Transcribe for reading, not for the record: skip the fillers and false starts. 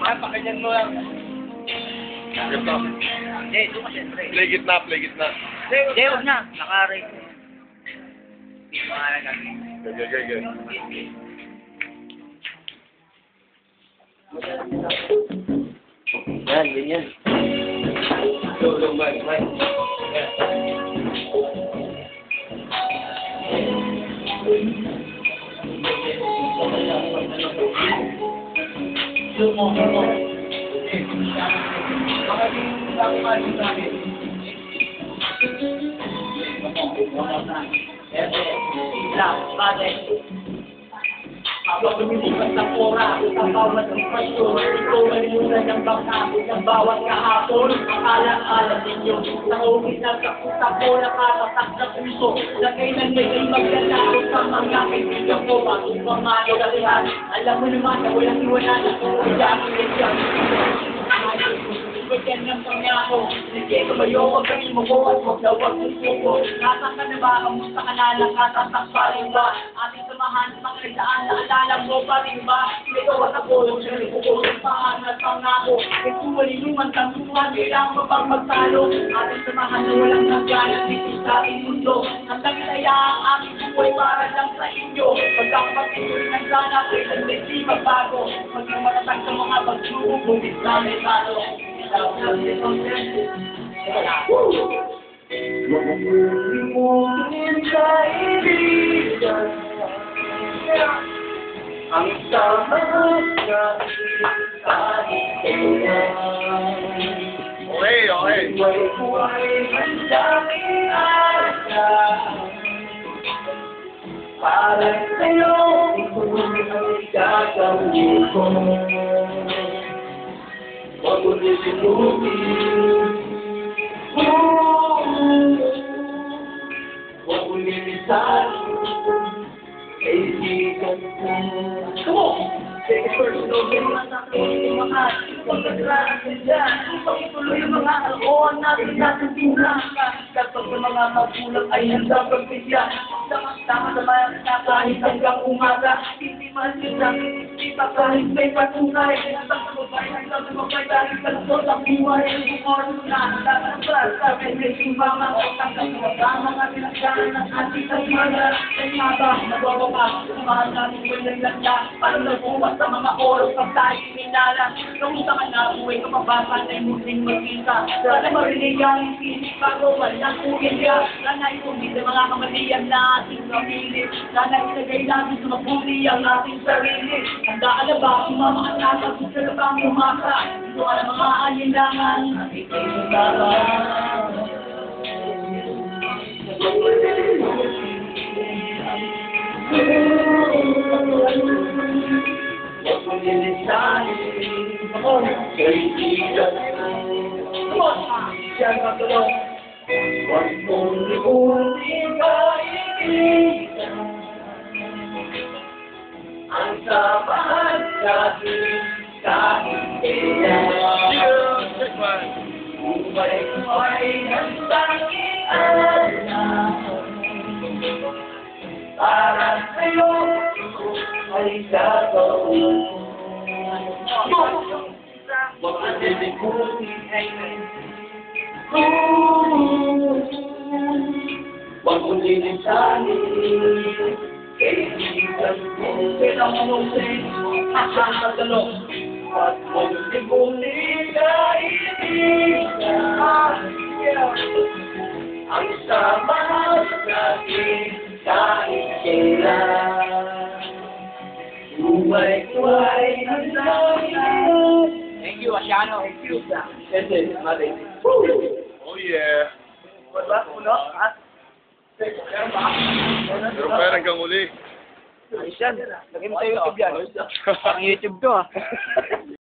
Pakanyan mo lang. Ganito. Hindi, ito ka siyempre. Play gitna, play gitna. Hindi, huwag na. Naka-rate. Hindi ko nga lang. Okay. Yan, ganyan. Tulong ba? Habang lumilipas ng oras, ang bawat sitwasyon, ikaw ay muna ng bangka ng bawat kahapon. Akala-akala ninyo, nakauwi na sa utak ko, nakatatak sa puso, na kailan may ay maglalaro sa mga kaibigan ko, bago pamalo na lahat. Alam mo naman na walang iwanan, kaya ang ilan Bigyan ng pangako, sige tumayo, huwag kang imubo at huwag na huwag susuko. Nasaan ka na ba? Kamusta ka na? Nakatatak pa rin ba? Ating samahan, mga nagdaan, naalala mo pa rin ba? Ikaw at ako, yung bukong paan at pangako. Ito walinuman kang tuwan, kailangan pa bang magtalo? Ating samahan na walang nagana dito sa ating mundo. Hanggang ilaya ang aming buhay para lang sa inyo. Pagkakapatuloy ng sana, kailan hindi magbago. Maging matatag sa mga pagsubok, bumit na may talo. Ang sama na Okay. para sa'yo, ito ang gagawin ko. Huwag mo lilimutin. Huwag mo lilisanin. Kaibigan ko. Come on! Take it personal, ganyan sa akin, mahal. Huwag kadrahan ka dyan. Pagituloy ang mga alkohol natin tinaka. Kapag sa mga magulang ay handa pagbigyan. Tama naman kahit hanggang umaga. Hindi man sila, hindi pa kahit may patunay. Pagkakabay hanggang lumabay dahil kalsot ang buhay. Kung na, lalabas sa medyo mama. Hanggang sumasama nga pinagdaan ng ating kasmana. Kaya ba, nagwawaka, mahal natin ko yung lagla. Para nabuwas sa mga oras pag tayo minala. Kamusta ka na, buhay ka mabasa na yung muling magkita. Sana marinig ang isip bago walang kuhilya. Sana ipunin sa mga kamalian na ating kamili. Sana ilagay natin sa mabuti ang ating sarili. Handa ka na ba, sumama ka na sa susunod ang umasa. Ito ka na mga alinlangan, ating kainutaran. Huwag mo nilisanin. Come on! Kaibigan. Come on! Diyan ka tulong. Huwag mong limutin kaibigan. Ang samahan natin kahit kailan. Umay ko ay nagtanging alam. Para sa'yo ay gagawin. Huwag na lilimutin huwag mo lilisanin. Kaibigan ko pinamumusin nakakatalong. Huwag mo lilimutin kaibigan. Ang sama natin kahit kailan. Buhay ko ay nagdaan. Thank you, Asiano. Thank you. Kasi, mali. Oh yeah. Wala, uno, at? Pero pera hanggang uli. Ayos yan. Lagyan mo sa YouTube yan. Ang YouTube to,